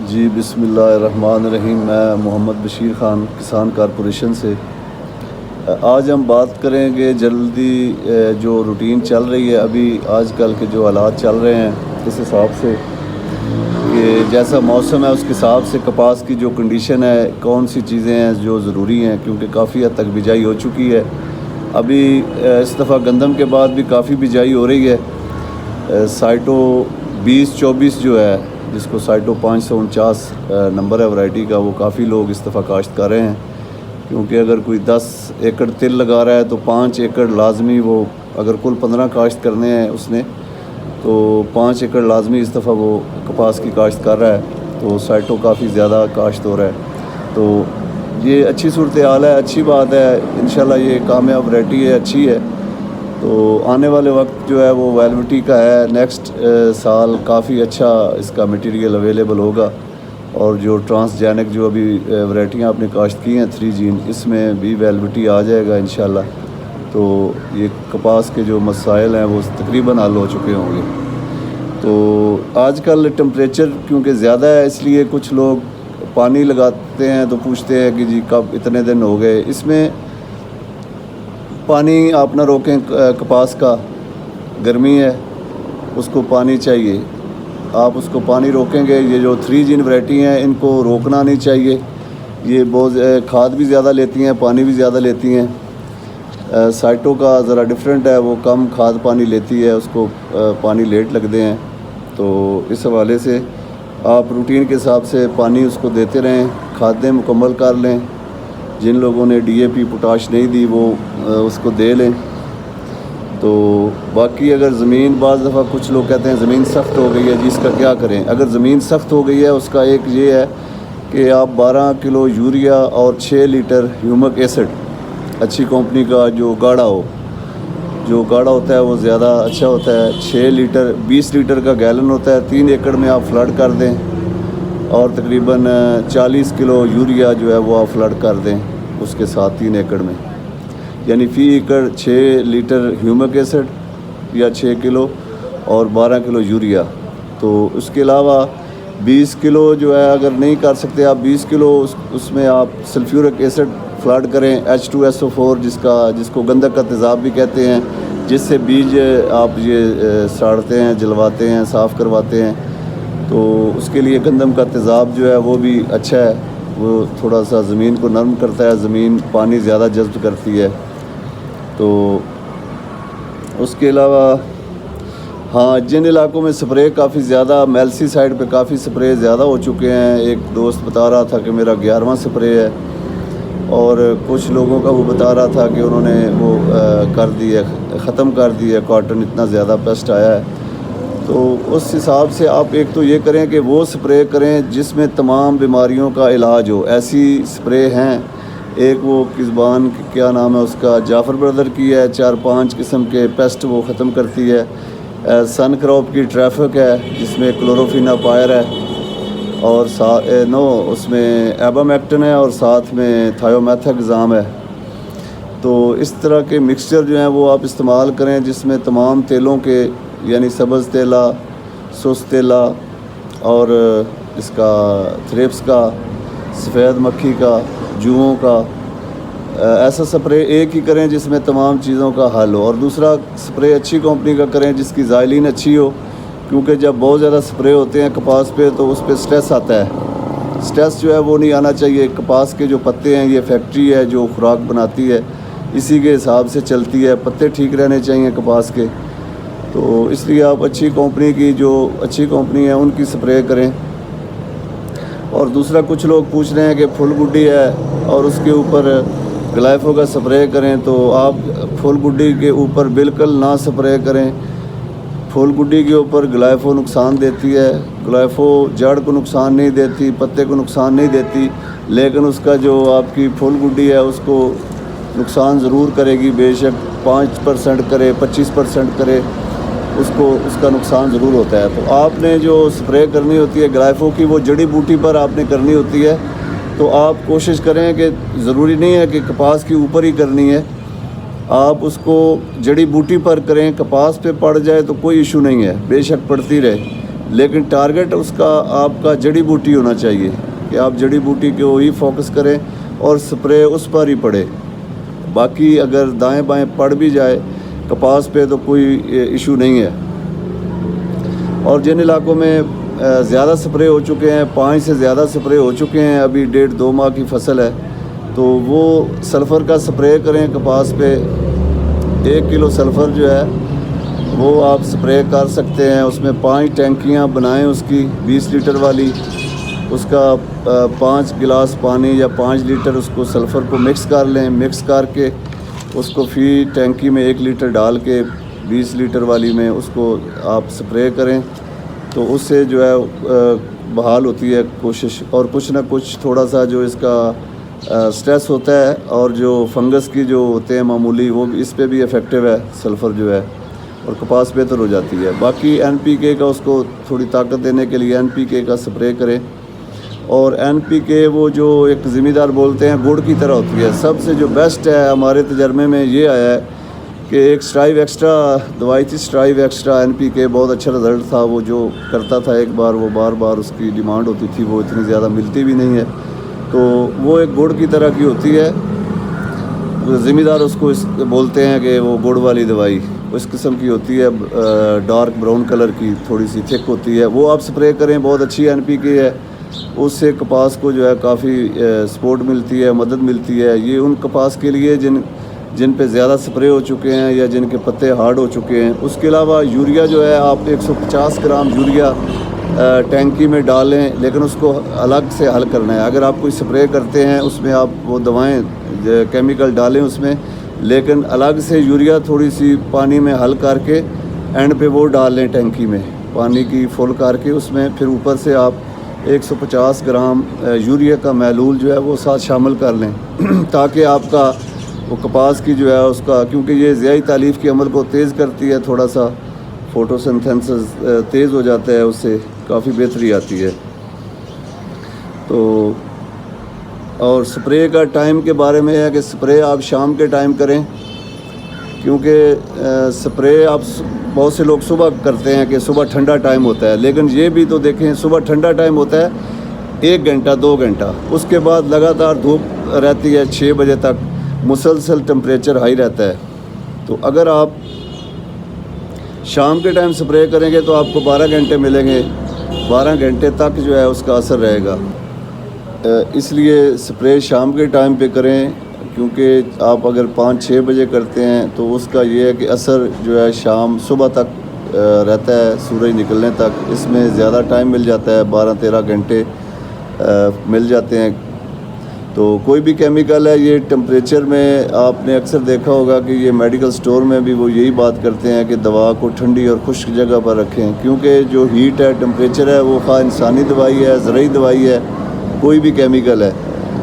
جی بسم اللہ الرحمن الرحیم۔ میں محمد بشیر خان کسان کارپوریشن سے۔ آج ہم بات کریں گے جلدی جو روٹین چل رہی ہے ابھی آج کل کے جو حالات چل رہے ہیں اس حساب سے کہ جیسا موسم ہے اس کے حساب سے کپاس کی جو کنڈیشن ہے، کون سی چیزیں ہیں جو ضروری ہیں، کیونکہ کافی حد تک بجائی ہو چکی ہے۔ ابھی اس دفعہ گندم کے بعد بھی کافی بجائی ہو رہی ہے۔ سائٹو 2024 جو ہے، جس کو سائٹو 549 نمبر ہے ورائٹی کا، وہ کافی لوگ اس دفعہ کاشت کر رہے ہیں، کیونکہ اگر کوئی 10 ایکڑ تل لگا رہا ہے تو 5 ایکڑ لازمی، وہ اگر کل 15 کاشت کرنے ہیں اس نے تو 5 ایکڑ لازمی اس دفعہ وہ کپاس کی کاشت کر رہا ہے، تو سائٹو کافی زیادہ کاشت ہو رہا ہے۔ تو یہ اچھی صورتحال ہے، اچھی بات ہے، انشاءاللہ یہ کامیاب ورائٹی ہے، اچھی ہے۔ تو آنے والے وقت جو ہے وہ ویلوٹی کا ہے، نیکسٹ سال کافی اچھا اس کا مٹیریل اویلیبل ہوگا، اور جو ٹرانسجینک جو ابھی ورائٹیاں آپ نے کاشت کی ہیں 3 جین، اس میں بھی ویلوٹی آ جائے گا انشاءاللہ۔ تو یہ کپاس کے جو مسائل ہیں وہ تقریباً حل ہو چکے ہوں گے۔ تو آج کل ٹمپریچر کیونکہ زیادہ ہے، اس لیے کچھ لوگ پانی لگاتے ہیں تو پوچھتے ہیں کہ جی کب اتنے دن ہو گئے۔ اس میں پانی آپ نہ روکیں، کپاس کا گرمی ہے اس کو پانی چاہیے، آپ اس کو پانی روکیں گے۔ یہ جو 3 جین ورائٹی ہیں ان کو روکنا نہیں چاہیے، یہ بہت کھاد بھی زیادہ لیتی ہیں، پانی بھی زیادہ لیتی ہیں۔ سائٹو کا ذرا ڈفرینٹ ہے، وہ کم کھاد پانی لیتی ہے، اس کو پانی لیٹ لگتے ہیں۔ تو اس حوالے سے آپ روٹین کے حساب سے پانی اس کو دیتے رہیں، کھادیں مکمل کر لیں۔ جن لوگوں نے ڈی اے پی پوٹاش نہیں دی وہ اس کو دے لیں۔ تو باقی اگر زمین، بعض دفعہ کچھ لوگ کہتے ہیں زمین سخت ہو گئی ہے جی، اس کا کیا کریں؟ اگر زمین سخت ہو گئی ہے اس کا ایک یہ ہے کہ آپ 12 کلو یوریا اور 6 لیٹر ہیومک ایسڈ اچھی کمپنی کا جو گاڑھا ہو، جو گاڑھا ہوتا ہے وہ زیادہ اچھا ہوتا ہے۔ 6 لیٹر 20 لیٹر کا گیلن ہوتا ہے، 3 ایکڑ میں آپ فلڈ کر دیں، اور تقریباً 40 کلو یوریا جو ہے وہ آپ فلڈ کر دیں اس کے ساتھ 3 ایکڑ میں، یعنی فی ایکڑ 6 لیٹر ہیومک ایسڈ یا 6 کلو اور 12 کلو یوریا۔ تو اس کے علاوہ 20 کلو جو ہے اگر نہیں کر سکتے آپ 20 کلو اس میں آپ سلفیورک ایسڈ فلڈ کریں، H2SO4 جس کو گندک کا تیزاب بھی کہتے ہیں، جس سے بیج آپ یہ ساڑتے ہیں، جلواتے ہیں، صاف کرواتے ہیں۔ تو اس کے لیے گندم کا تیزاب جو ہے وہ بھی اچھا ہے، وہ تھوڑا سا زمین کو نرم کرتا ہے، زمین پانی زیادہ جذب کرتی ہے۔ تو اس کے علاوہ ہاں، جن علاقوں میں سپرے کافی زیادہ، میلسی سائڈ پہ کافی سپرے زیادہ ہو چکے ہیں، ایک دوست بتا رہا تھا کہ میرا 11واں سپرے ہے، اور کچھ لوگوں کا وہ بتا رہا تھا کہ انہوں نے وہ کر دی ہے، ختم کر دی ہے کاٹن، اتنا زیادہ پیسٹ آیا ہے۔ تو اس حساب سے آپ ایک تو یہ کریں کہ وہ سپرے کریں جس میں تمام بیماریوں کا علاج ہو۔ ایسی سپرے ہیں، ایک وہ کسبان کیا نام ہے اس کا، جعفر بردر کی ہے، 4-5 قسم کے پیسٹ وہ ختم کرتی ہے۔ سن کراپ کی ٹریفک ہے جس میں کلوروفینا پائر ہے، اور اس میں ایبامیکٹن ہے، اور ساتھ میں تھائیومیتھاگزام ہے۔ تو اس طرح کے مکسچر جو ہیں وہ آپ استعمال کریں جس میں تمام تیلوں کے، یعنی سبز تیلا، سست تیلا، اور اس کا تھریپس کا، سفید مکھی کا، جوؤں کا، ایسا سپرے ایک ہی کریں جس میں تمام چیزوں کا حل ہو۔ اور دوسرا سپرے اچھی کمپنی کا کریں جس کی زائلین اچھی ہو، کیونکہ جب بہت زیادہ سپرے ہوتے ہیں کپاس پہ تو اس پہ سٹریس آتا ہے۔ سٹریس جو ہے وہ نہیں آنا چاہیے۔ کپاس کے جو پتے ہیں، یہ فیکٹری ہے جو خوراک بناتی ہے، اسی کے حساب سے چلتی ہے، پتے ٹھیک رہنے چاہیے کپاس کے۔ تو اس لیے آپ اچھی کمپنی کی، جو اچھی کمپنی ہے ان کی سپرے کریں۔ اور دوسرا کچھ لوگ پوچھ رہے ہیں کہ پھول گڈی ہے اور اس کے اوپر گلائفو کا سپرے کریں، تو آپ پھول گڈی کے اوپر بالکل نہ سپرے کریں۔ پھول گڈی کے اوپر گلائفو نقصان دیتی ہے، گلائفو جڑ کو نقصان نہیں دیتی، پتے کو نقصان نہیں دیتی، لیکن اس کا جو آپ کی پھول گڈی ہے اس کو نقصان ضرور کرے گی، بے شک 5% کرے، 25% کرے، اس کا نقصان ضرور ہوتا ہے۔ تو آپ نے جو سپرے کرنی ہوتی ہے گلائفو کی، وہ جڑی بوٹی پر آپ نے کرنی ہوتی ہے۔ تو آپ کوشش کریں کہ ضروری نہیں ہے کہ کپاس کے اوپر ہی کرنی ہے، آپ اس کو جڑی بوٹی پر کریں۔ کپاس پہ پڑ جائے تو کوئی ایشو نہیں ہے، بے شک پڑتی رہے، لیکن ٹارگٹ اس کا آپ کا جڑی بوٹی ہونا چاہیے کہ آپ جڑی بوٹی کو ہی فوکس کریں اور سپرے اس پر ہی پڑے. باقی اگر دائیں بائیں پڑ بھی جائے کپاس پہ تو کوئی ایشو نہیں ہے. اور جن علاقوں میں زیادہ سپرے ہو چکے ہیں, 5 سے زیادہ سپرے ہو چکے ہیں, ابھی 1.5-2 ماہ کی فصل ہے, تو وہ سلفر کا سپرے کریں کپاس پہ. 1 کلو سلفر جو ہے وہ آپ سپرے کر سکتے ہیں. اس میں 5 ٹینکیاں بنائیں اس کی 20 لیٹر والی, اس کا 5 گلاس پانی یا 5 لیٹر اس کو سلفر کو مکس کر لیں. مکس کر کے اس کو فی ٹینکی میں 1 لیٹر ڈال کے 20 لیٹر والی میں اس کو آپ سپرے کریں, تو اس سے جو ہے بحال ہوتی ہے کوشش. اور کچھ نہ کچھ تھوڑا سا جو اس کا سٹریس ہوتا ہے اور جو فنگس کی جو ہوتے ہیں معمولی, وہ بھی اس پہ بھی افیکٹو ہے سلفر جو ہے, اور کپاس بہتر ہو جاتی ہے. باقی NPK کا اس کو تھوڑی طاقت دینے کے لیے NPK کا سپرے کریں. اور NPK وہ جو ایک زمیندار بولتے ہیں گڑ کی طرح ہوتی ہے. سب سے جو بیسٹ ہے ہمارے تجربے میں یہ آیا ہے کہ ایک اسٹرائیو ایکسٹرا دوائی تھی, اسٹرائیو ایکسٹرا NPK, بہت اچھا رزلٹ تھا. وہ جو کرتا تھا ایک بار, وہ بار بار اس کی ڈیمانڈ ہوتی تھی, وہ اتنی زیادہ ملتی بھی نہیں ہے. تو وہ ایک گڑ کی طرح کی ہوتی ہے. زمیندار اس کو بولتے ہیں کہ وہ گڑ والی دوائی اس قسم کی ہوتی ہے, ڈارک براؤن کلر کی, تھوڑی سی تھک ہوتی ہے. وہ آپ سپرے کریں, بہت اچھی NPK ہے. اس سے کپاس کو جو ہے کافی سپورٹ ملتی ہے, مدد ملتی ہے. یہ ان کپاس کے لیے جن پہ زیادہ سپرے ہو چکے ہیں یا جن کے پتے ہارڈ ہو چکے ہیں. اس کے علاوہ یوریا جو ہے آپ 150 گرام یوریا ٹینکی میں ڈالیں, لیکن اس کو الگ سے حل کرنا ہے. اگر آپ کوئی سپرے کرتے ہیں اس میں آپ وہ دوائیں کیمیکل ڈالیں اس میں, لیکن الگ سے یوریا تھوڑی سی پانی میں حل کر کے اینڈ پہ وہ ڈال لیں ٹینکی میں, پانی کی فل کر کے اس میں, پھر اوپر سے آپ 150 گرام یوریا کا محلول جو ہے وہ ساتھ شامل کر لیں تاکہ آپ کا وہ کپاس کی جو ہے اس کا, کیونکہ یہ ضیائی تالیف کے عمل کو تیز کرتی ہے, تھوڑا سا فوٹو سنتھنسس تیز ہو جاتا ہے, اس سے کافی بہتری آتی ہے. تو اور سپرے کا ٹائم کے بارے میں ہے کہ سپرے آپ شام کے ٹائم کریں, کیونکہ سپرے آپ بہت سے لوگ صبح کرتے ہیں کہ صبح ٹھنڈا ٹائم ہوتا ہے, لیکن یہ بھی تو دیکھیں صبح ٹھنڈا ٹائم ہوتا ہے 1 گھنٹہ 2 گھنٹہ, اس کے بعد لگاتار دھوپ رہتی ہے 6 بجے تک, مسلسل ٹمپریچر ہائی رہتا ہے. تو اگر آپ شام کے ٹائم سپرے کریں گے تو آپ کو 12 گھنٹے ملیں گے, 12 گھنٹے تک جو ہے اس کا اثر رہے گا. اس لیے سپرے شام کے ٹائم پہ کریں, کیونکہ آپ اگر 5-6 بجے کرتے ہیں تو اس کا یہ ہے کہ اثر جو ہے شام صبح تک رہتا ہے, سورج نکلنے تک. اس میں زیادہ ٹائم مل جاتا ہے, 12-13 گھنٹے مل جاتے ہیں. تو کوئی بھی کیمیکل ہے, یہ ٹمپریچر میں آپ نے اکثر دیکھا ہوگا کہ یہ میڈیکل سٹور میں بھی وہ یہی بات کرتے ہیں کہ دوا کو ٹھنڈی اور خشک جگہ پر رکھیں, کیونکہ جو ہیٹ ہے, ٹمپریچر ہے, وہ خواہ انسانی دوائی ہے, زرعی دوائی ہے, کوئی بھی کیمیکل ہے,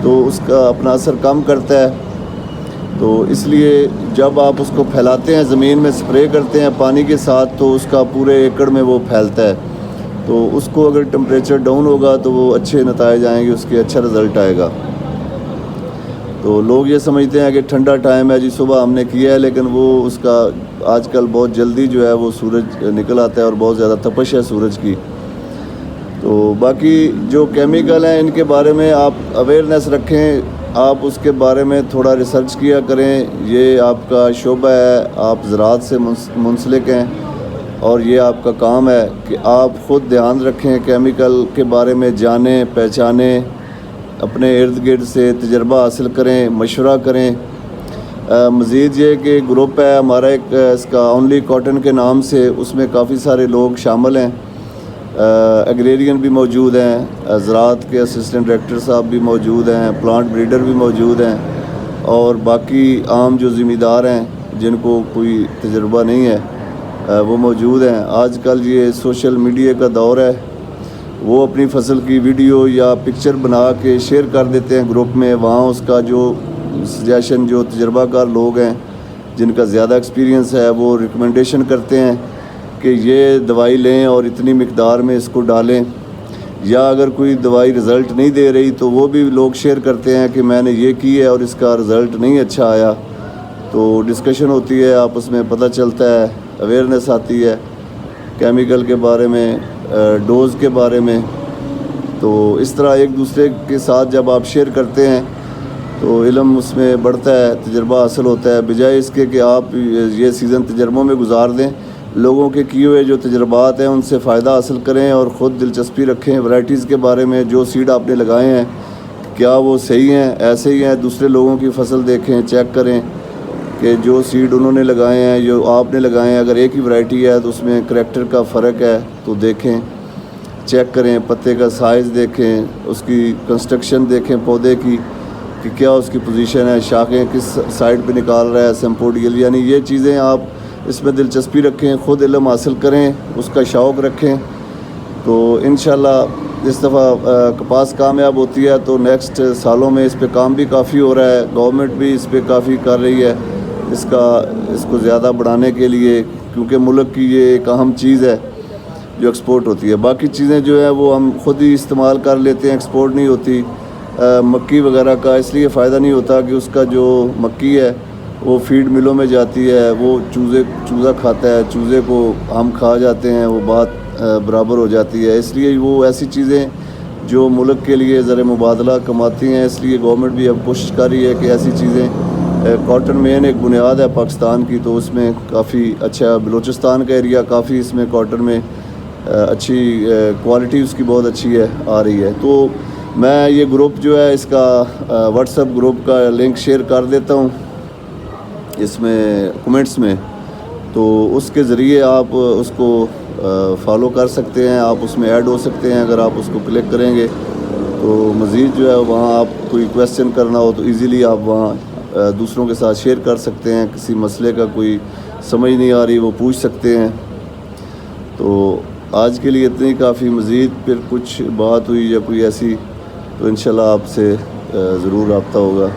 تو اس کا اپنا اثر کم کرتا ہے. تو اس لیے جب آپ اس کو پھیلاتے ہیں, زمین میں سپرے کرتے ہیں پانی کے ساتھ, تو اس کا پورے ایکڑ میں وہ پھیلتا ہے. تو اس کو اگر ٹمپریچر ڈاؤن ہوگا تو وہ اچھے نتائج آئیں گے, اس کے اچھا رزلٹ آئے گا. تو لوگ یہ سمجھتے ہیں کہ ٹھنڈا ٹائم ہے جی, صبح ہم نے کیا ہے, لیکن وہ اس کا آج کل بہت جلدی جو ہے وہ سورج نکل آتا ہے اور بہت زیادہ تپش ہے سورج کی. تو باقی جو کیمیکل ہیں ان کے بارے میں آپ اویئرنیس رکھیں, آپ اس کے بارے میں تھوڑا ریسرچ کیا کریں. یہ آپ کا شعبہ ہے, آپ زراعت سے منسلک ہیں, اور یہ آپ کا کام ہے کہ آپ خود دھیان رکھیں, کیمیکل کے بارے میں جانیں, پہچانیں, اپنے ارد گرد سے تجربہ حاصل کریں, مشورہ کریں. مزید یہ کہ گروپ ہے ہمارا ایک, اس کا اونلی کاٹن کے نام سے, اس میں کافی سارے لوگ شامل ہیں. ایگریرین بھی موجود ہیں, زراعت کے اسسٹنٹ ڈائریکٹر صاحب بھی موجود ہیں, پلانٹ بریڈر بھی موجود ہیں, اور باقی عام جو ذمہ دار ہیں جن کو کوئی تجربہ نہیں ہے وہ موجود ہیں. آج کل یہ سوشل میڈیا کا دور ہے, وہ اپنی فصل کی ویڈیو یا پکچر بنا کے شیئر کر دیتے ہیں گروپ میں. وہاں اس کا جو سجیشن, جو تجربہ کار لوگ ہیں جن کا زیادہ ایکسپیرینس ہے, وہ ریکمنڈیشن کرتے ہیں کہ یہ دوائی لیں اور اتنی مقدار میں اس کو ڈالیں. یا اگر کوئی دوائی رزلٹ نہیں دے رہی تو وہ بھی لوگ شیئر کرتے ہیں کہ میں نے یہ کی ہے اور اس کا رزلٹ نہیں اچھا آیا. تو ڈسکشن ہوتی ہے, آپس میں پتہ چلتا ہے, اویئرنیس آتی ہے کیمیکل کے بارے میں. ڈوز کے بارے میں. تو اس طرح ایک دوسرے کے ساتھ جب آپ شیئر کرتے ہیں تو علم اس میں بڑھتا ہے, تجربہ حاصل ہوتا ہے, بجائے اس کے کہ آپ یہ سیزن تجربوں میں گزار دیں. لوگوں کے کیے ہوئے جو تجربات ہیں ان سے فائدہ حاصل کریں اور خود دلچسپی رکھیں ورائٹیز کے بارے میں. جو سیڈ آپ نے لگائے ہیں کیا وہ صحیح ہیں, ایسے ہی ہیں. دوسرے لوگوں کی فصل دیکھیں, چیک کریں کہ جو سیڈ انہوں نے لگائے ہیں جو آپ نے لگائے ہیں, اگر ایک ہی ورائٹی ہے تو اس میں کریکٹر کا فرق ہے تو دیکھیں, چیک کریں. پتے کا سائز دیکھیں, اس کی کنسٹرکشن دیکھیں پودے کی کہ کیا اس کی پوزیشن ہے, شاخیں کس سائڈ پہ نکال رہا ہے, سمپوڈیل. یعنی یہ چیزیں آپ اس میں دلچسپی رکھیں, خود علم حاصل کریں, اس کا شوق رکھیں. تو انشاءاللہ اس دفعہ کپاس کامیاب ہوتی ہے تو نیکسٹ سالوں میں اس پہ کام بھی کافی ہو رہا ہے. گورنمنٹ بھی اس پہ کافی کر رہی ہے اس کو زیادہ بڑھانے کے لیے, کیونکہ ملک کی یہ ایک اہم چیز ہے جو ایکسپورٹ ہوتی ہے. باقی چیزیں جو ہیں وہ ہم خود ہی استعمال کر لیتے ہیں, ایکسپورٹ نہیں ہوتی. مکی وغیرہ کا اس لیے فائدہ نہیں ہوتا کہ اس کا جو مکی ہے وہ فیڈ ملوں میں جاتی ہے, وہ چوزا کھاتا ہے, چوزے کو ہم کھا جاتے ہیں, وہ بات برابر ہو جاتی ہے. اس لیے وہ ایسی چیزیں جو ملک کے لیے زر مبادلہ کماتی ہیں, اس لیے گورنمنٹ بھی اب کوشش کر رہی ہے کہ ایسی چیزیں. کاٹن مین ایک بنیاد ہے پاکستان کی, تو اس میں کافی اچھا بلوچستان کا ایریا کافی اس میں کاٹن میں اچھی کوالٹی اس کی بہت اچھی ہے آ رہی ہے. تو میں یہ گروپ جو ہے اس کا واٹس ایپ گروپ کا لنک شیئر کر دیتا ہوں اس میں کمنٹس میں, تو اس کے ذریعے آپ اس کو فالو کر سکتے ہیں, آپ اس میں ایڈ ہو سکتے ہیں. اگر آپ اس کو کلک کریں گے تو مزید جو ہے وہاں آپ کوئی کویسچن کرنا ہو تو ایزیلی آپ وہاں دوسروں کے ساتھ شیئر کر سکتے ہیں. کسی مسئلے کا کوئی سمجھ نہیں آ رہی وہ پوچھ سکتے ہیں. تو آج کے لیے اتنی کافی. مزید پھر کچھ بات ہوئی یا کوئی ایسی تو انشاءاللہ آپ سے ضرور رابطہ ہوگا.